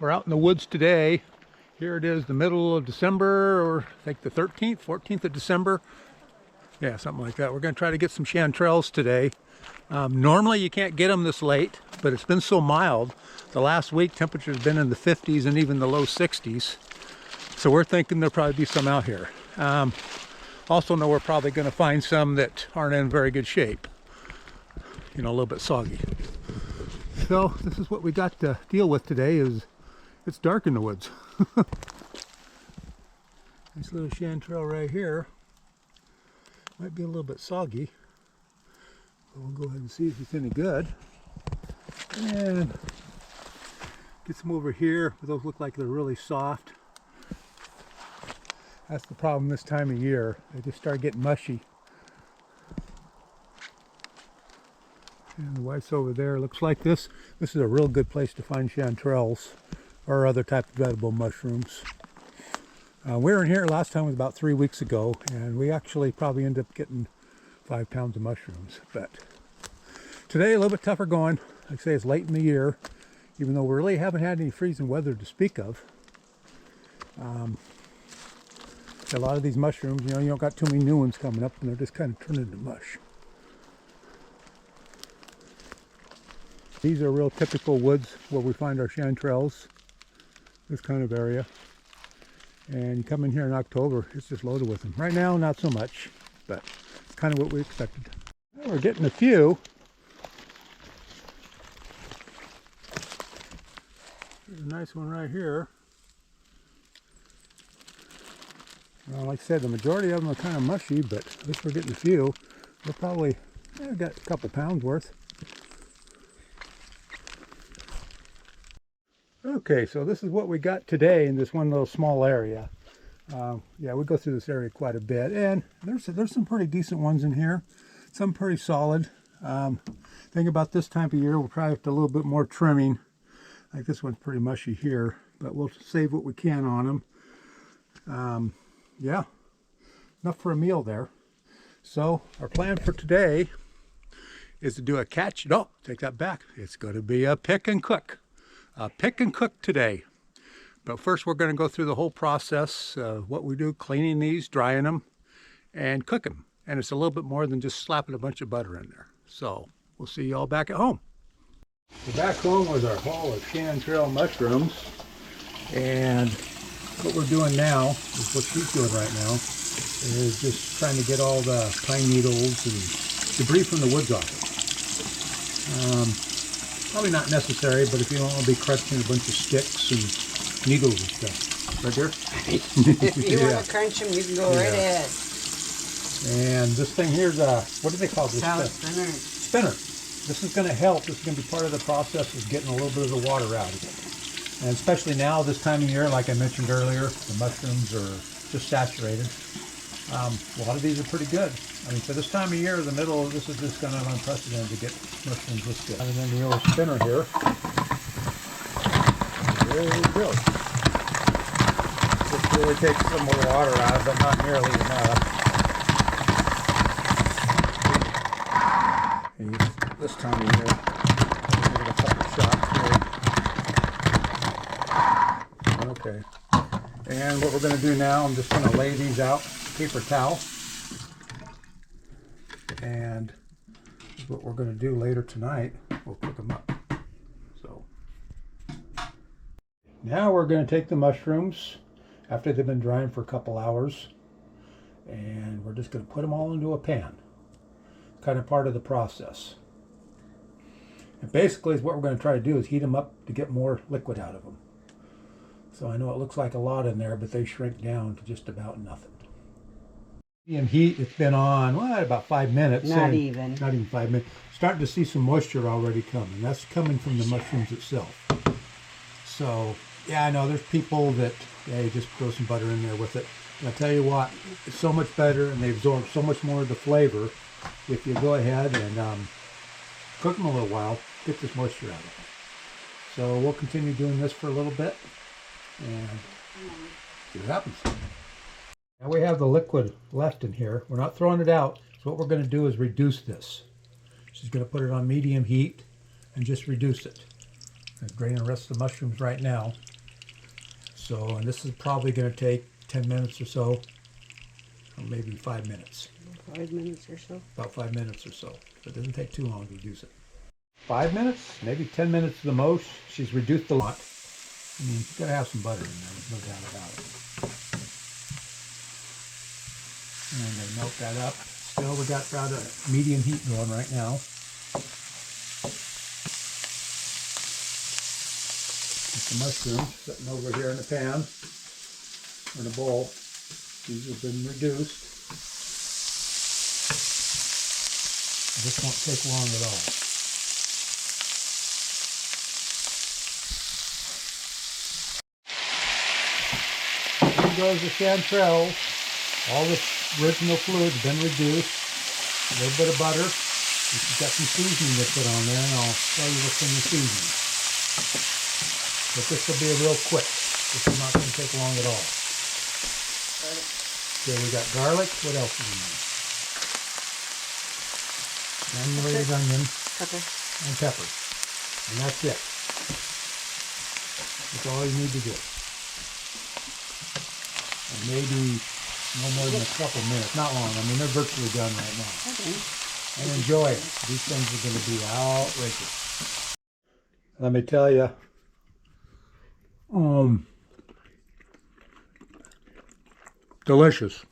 We're out in the woods today. Here it is, the middle of December, or I think the 13th, 14th of December. Yeah, something like that. We're going to try to get some chanterelles today. Normally you can't get them this late, but it's been so mild. The last week temperature's been in the 50s and even the low 60s. So we're thinking there'll probably be some out here. Also know we're probably going to find some that aren't in very good shape. You know, a little bit soggy. So this is what we got to deal with today. Is it's dark in the woods. Nice little chanterelle right here. Might be a little bit soggy. But we'll go ahead and see if it's any good. And get some over here. Those look like they're really soft. That's the problem this time of year. They just start getting mushy. And the wife's over there. Looks like this is a real good place to find chanterelles or other type of edible mushrooms. We were in here last time was about 3 weeks ago, and we actually probably ended up getting 5 pounds of mushrooms. But today a little bit tougher going. Like I say, it's late in the year, even though we really haven't had any freezing weather to speak of. A lot of these mushrooms, you know, you don't got too many new ones coming up, and they're just kind of turning into mush. These are real typical woods where we find our chanterelles, this kind of area. And you come in here in October, it's just loaded with them. Right now, not so much, but it's kind of what we expected. Well, we're getting a few. There's a nice one right here. Well, like I said, the majority of them are kind of mushy, but at least we're getting a few. We're probably got a couple pounds worth. Okay, so this is what we got today in this one little small area. Yeah, we go through this area quite a bit, and there's some pretty decent ones in here. Some pretty solid. Thing about this time of year, we'll probably have to do a little bit more trimming. Like this one's pretty mushy here, but we'll save what we can on them. Yeah, enough for a meal there. So our plan for today is to do a catch. No, take that back. It's going to be a pick and cook. Pick and cook today. But first we're going to go through the whole process, what we do, cleaning these, drying them, and cook them. And it's a little bit more than just slapping a bunch of butter in there. So we'll see you all back at home. So back home was our haul of chanterelle mushrooms. And what we're doing now, is what she's doing right now, is just trying to get all the pine needles and debris from the woods off it. Probably not necessary, but if you don't want to be crunching a bunch of sticks and needles and stuff. Right there? If you want to crunch them, you can go right ahead. And this thing here's a, what do they call this? Spinner. Spinner. This is going to help. This is going to be part of the process of getting a little bit of the water out of it. And especially now, this time of year, like I mentioned earlier, the mushrooms are just saturated. A lot of these are pretty good. I mean, for this time of year, the middle, this is just kind of unprecedented to get mushrooms this good. And then the old spinner here. There we go. This really takes some more water out of it, but not nearly enough. And this time of year, give it a couple shots here. Okay. And what we're going to do now, I'm just going to lay these out, paper towel. And what we're going to do later tonight, we'll cook them up. So now we're going to take the mushrooms after they've been drying for a couple hours, and we're just going to put them all into a pan. Kind of part of the process. And basically what we're going to try to do is heat them up to get more liquid out of them. So I know it looks like a lot in there, but they shrink down to just about nothing. Medium heat, it's been on, well, about 5 minutes. Not even 5 minutes. Starting to see some moisture already coming. That's coming from the mushrooms itself. So, yeah, I know there's people that, they just throw some butter in there with it. And I tell you what, it's so much better, and they absorb so much more of the flavor if you go ahead and cook them a little while, get this moisture out of them. So we'll continue doing this for a little bit and see what happens. Now we have the liquid left in here. We're not throwing it out. So what we're going to do is reduce this. She's going to put it on medium heat and just reduce it. draining the rest of the mushrooms right now. So, and this is probably going to take 10 minutes or so, or maybe 5 minutes. 5 minutes or so. About 5 minutes or so. It doesn't take too long to reduce it. 5 minutes, maybe 10 minutes the most. She's reduced a lot. I mean, you've got to have some butter in there, there's no doubt about it. And I'm going to melt that up. Still, we got about a medium heat going right now. With the mushrooms sitting over here in the pan, or in a bowl. These have been reduced. This won't take long at all. Here goes the chanterelle. All the original fluid's been reduced. A little bit of butter. She's got some seasoning to put on there, and I'll show you what's in the seasoning. But this will be real quick. This is not going to take long at all. Okay, we got garlic. What else is in there? Granulated onion Pepper. and pepper. And that's it. That's all you need to do. And maybe no more than a couple minutes. Not long. I mean, they're virtually done right now. Okay. And enjoy it. These things are going to be outrageous. Let me tell you. Delicious.